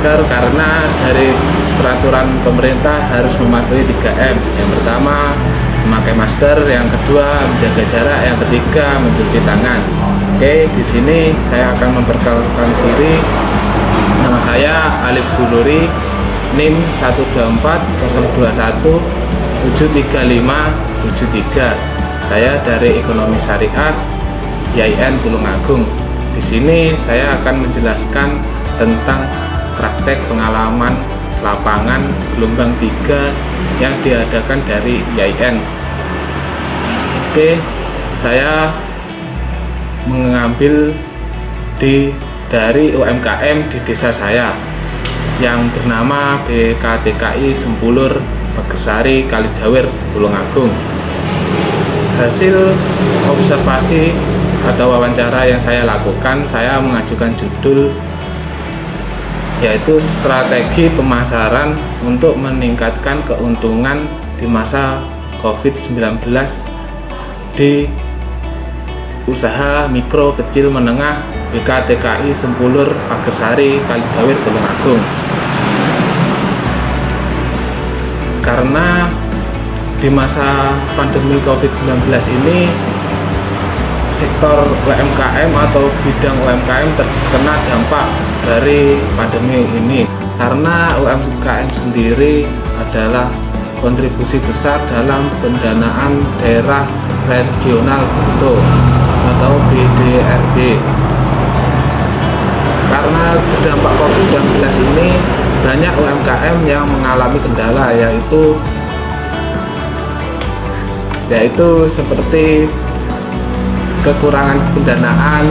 masker karena dari peraturan pemerintah harus mematuhi 3M. Yang pertama memakai masker, yang kedua menjaga jarak, yang ketiga mencuci tangan. Oke, di sini saya akan memperkenalkan diri. Nama saya Alif Zuluri, NIM 12402173573. Saya dari Ekonomi Syariah YIN Tulungagung. Di sini saya akan menjelaskan tentang praktek pengalaman lapangan gelombang 3 yang diadakan dari YIN. Oke, saya mengambil dari UMKM di desa saya yang bernama BKTKI Sempulur Pagersari Kalidawir Tulungagung. Hasil observasi atau wawancara yang saya lakukan, saya mengajukan judul yaitu strategi pemasaran untuk meningkatkan keuntungan di masa COVID-19 di usaha mikro kecil menengah BKTKI Sempulur Pagersari Kalidawir Tulungagung. Karena di masa pandemi COVID-19 ini sektor UMKM atau bidang UMKM terkena dampak dari pandemi ini, karena UMKM sendiri adalah kontribusi besar dalam pendanaan daerah regional Buntu atau BDRD. Karena dampak COVID-19 ini banyak UMKM yang mengalami kendala, yaitu seperti kekurangan pendanaan,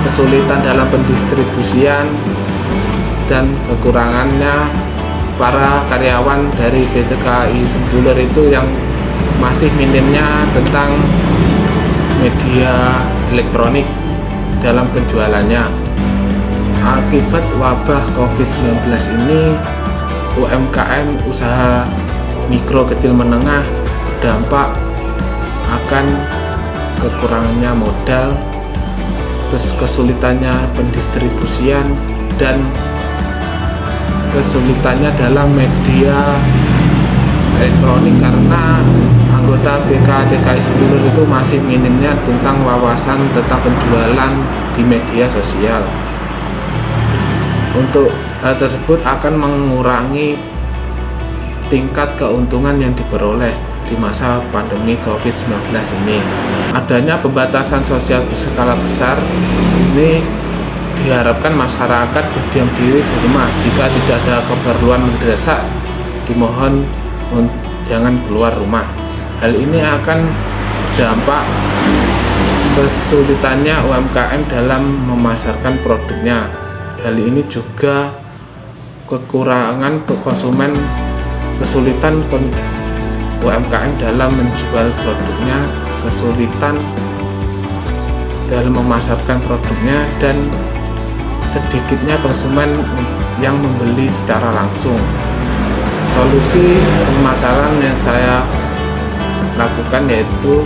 kesulitan dalam pendistribusian, dan kekurangannya para karyawan dari BKTKI Sempulur itu yang masih minimnya tentang media elektronik dalam penjualannya. Akibat wabah COVID-19 ini, UMKM usaha mikro kecil menengah dampak akan kekurangannya modal, terus kesulitannya pendistribusian, dan kesulitannya dalam media elektronik karena anggota BKTKI Sempulur itu masih minimnya tentang wawasan tentang penjualan di media sosial. Untuk hal tersebut akan mengurangi tingkat keuntungan yang diperoleh di masa pandemi COVID-19 ini. Adanya pembatasan sosial berskala besar ini diharapkan masyarakat berdiam diri di rumah. Jika tidak ada keperluan mendesak, dimohon jangan keluar rumah. Hal ini akan dampak kesulitannya UMKM dalam memasarkan produknya. Hal ini juga kekurangan konsumen, kesulitan UMKM dalam menjual produknya, kesulitan dalam memasarkan produknya, dan sedikitnya konsumen yang membeli secara langsung. Solusi permasalahan yang saya lakukan yaitu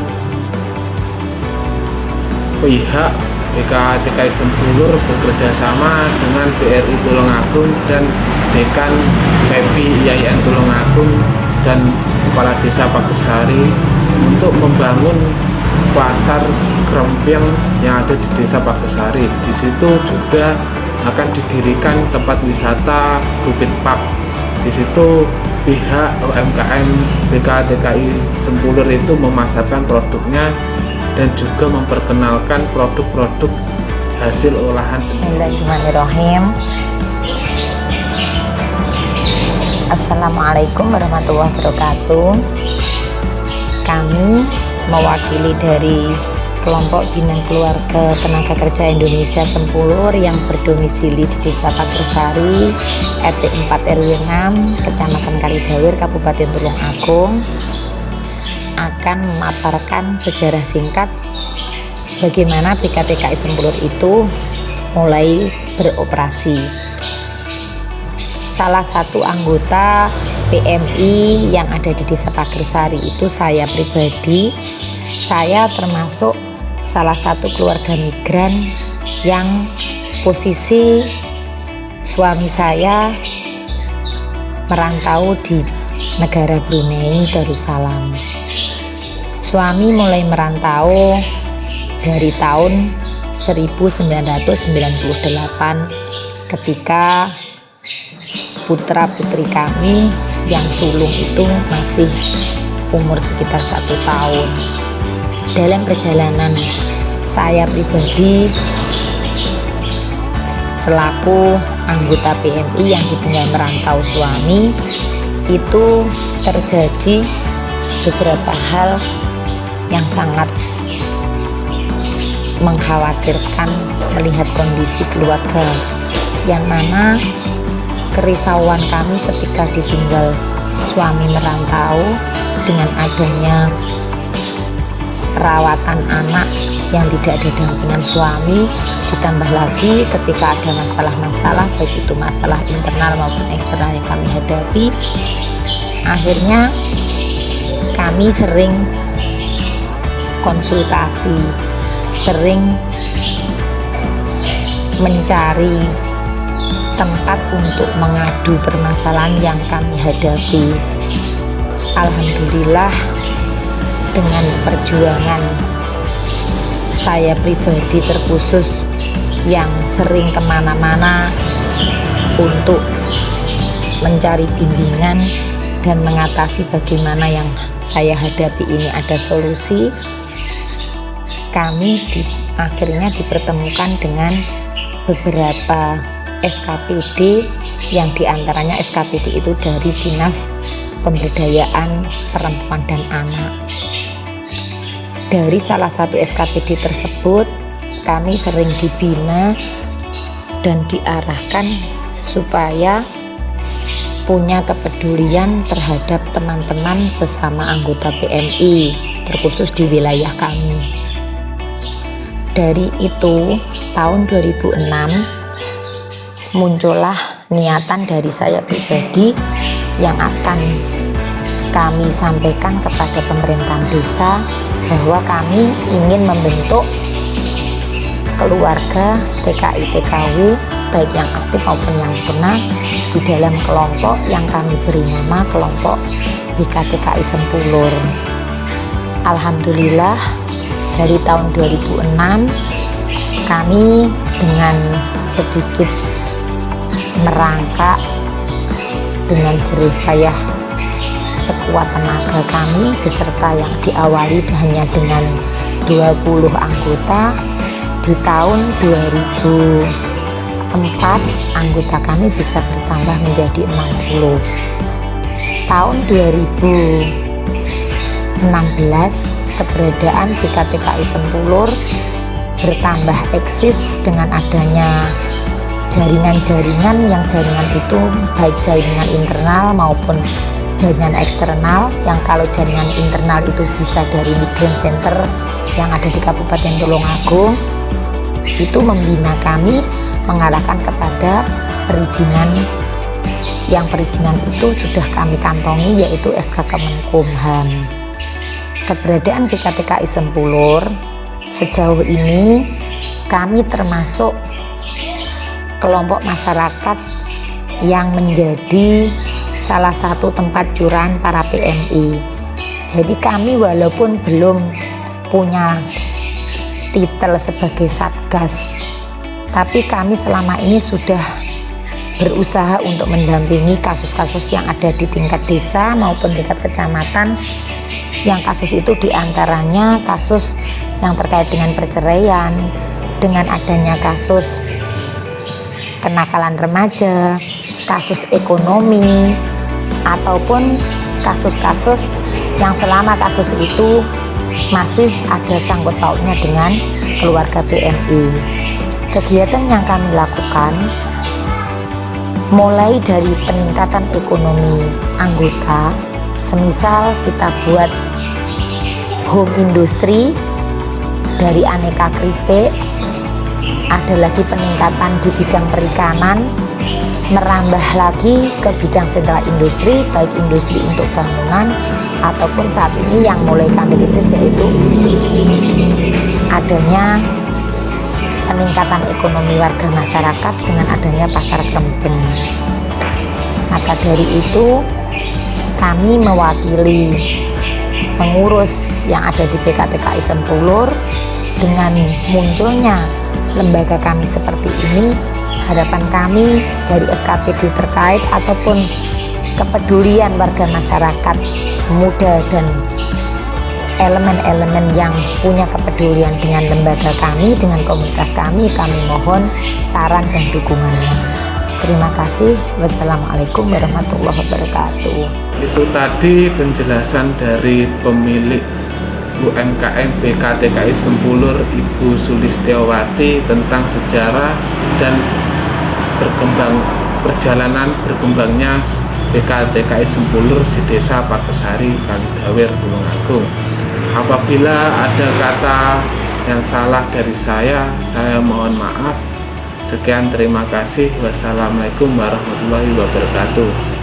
pihak BKTKI Sempulur bekerja sama dengan BRI Tulungagung dan Dekan PEPI YIN Tulungagung dan Kepala Desa Pagersari untuk membangun pasar kremping yang ada di Desa Pagersari. Di situ juga akan didirikan tempat wisata Bukit Pak. Di situ pihak UMKM BKTKI Sempulur itu memasarkan produknya dan juga memperkenalkan produk-produk hasil olahan. Bismillahirrahmanirrahim. Assalamualaikum warahmatullahi wabarakatuh. Kami mewakili dari kelompok Bina Keluarga Tenaga Kerja Indonesia Sempulur yang berdomisili di Desa Pagersari, RT 4 RW 6, Kecamatan Kalidawir, Kabupaten Tulungagung, akan memaparkan sejarah singkat bagaimana BKTKI Sempulur itu mulai beroperasi. Salah satu anggota PMI yang ada di Desa Pagersari itu saya pribadi. Saya termasuk salah satu keluarga migran yang posisi suami saya merantau di negara Brunei Darussalam. Suami mulai merantau dari tahun 1998 ketika putra-putri kami yang sulung itu masih umur sekitar 1 tahun. Dalam perjalanan saya pribadi selaku anggota PMI yang ditinggal merantau suami, itu terjadi beberapa hal yang sangat mengkhawatirkan melihat kondisi keluarga, yang mana kerisauan kami ketika ditinggal suami merantau dengan adanya perawatan anak yang tidak ada dampingan suami, ditambah lagi ketika ada masalah-masalah baik itu masalah internal maupun eksternal yang kami hadapi, akhirnya kami sering konsultasi, sering mencari tempat untuk mengadu permasalahan yang kami hadapi. Alhamdulillah, dengan perjuangan saya pribadi terkhusus yang sering kemana-mana untuk mencari bimbingan dan mengatasi bagaimana yang saya hadapi ini ada solusi, kami akhirnya dipertemukan dengan beberapa SKPD, yang diantaranya SKPD itu dari Dinas Pemberdayaan Perempuan dan Anak. Dari salah satu SKPD tersebut kami sering dibina dan diarahkan supaya punya kepedulian terhadap teman-teman sesama anggota PMI, terkhusus di wilayah kami. Dari itu tahun 2006 muncullah niatan dari saya pribadi yang akan kami sampaikan kepada pemerintahan desa bahwa kami ingin membentuk keluarga TKI-TKW baik yang aktif maupun yang pernah di dalam kelompok yang kami beri nama kelompok BKTKI Sempulur. Alhamdulillah, dari tahun 2006 kami dengan sedikit merangkak dengan jerih payah sekuat tenaga kami beserta yang diawali hanya dengan 20 anggota. Di tahun 2004 anggota kami bisa bertambah menjadi 60. Tahun 2016 keberadaan BKTKI Sempulur bertambah eksis dengan adanya jaringan-jaringan, yang jaringan itu baik jaringan internal maupun jaringan eksternal, yang kalau jaringan internal itu bisa dari Migrant Center yang ada di Kabupaten Tulungagung, itu membina kami, mengarahkan kepada perizinan, yang perizinan itu sudah kami kantongi yaitu SK Kemenkumham. Keberadaan BKTKI Sempulur sejauh ini kami termasuk kelompok masyarakat yang menjadi salah satu tempat curahan para PMI. Jadi kami walaupun belum punya titel sebagai Satgas, tapi kami selama ini sudah berusaha untuk mendampingi kasus-kasus yang ada di tingkat desa maupun tingkat kecamatan, yang kasus itu diantaranya kasus yang terkait dengan perceraian, dengan adanya kasus kenakalan remaja, kasus ekonomi, ataupun kasus-kasus yang selama kasus itu masih ada sangkut pautnya dengan keluarga PMI. Kegiatan yang kami lakukan mulai dari peningkatan ekonomi anggota, semisal kita buat home industry dari aneka keripik, ada lagi peningkatan di bidang perikanan, merambah lagi ke bidang sentra industri, baik industri untuk bangunan ataupun saat ini yang mulai kami rintis yaitu adanya peningkatan ekonomi warga masyarakat dengan adanya pasar Krempeng. Maka dari itu kami mewakili pengurus yang ada di PKTKI Sempulur. Dengan munculnya lembaga kami seperti ini, harapan kami dari SKPD terkait ataupun kepedulian warga masyarakat muda dan elemen-elemen yang punya kepedulian dengan lembaga kami, dengan komunitas kami mohon saran dan dukungannya. Terima kasih. Wassalamualaikum warahmatullahi wabarakatuh. Itu tadi penjelasan dari pemilik UMKM PKTKI Sempulur, Ibu Sulistiawati, tentang sejarah dan perjalanan berkembangnya PKTKI Sempulur di Desa Pagersari, Kalidawir, Tulungagung. Apabila ada kata yang salah dari saya mohon maaf. Sekian, terima kasih. Wassalamualaikum warahmatullahi wabarakatuh.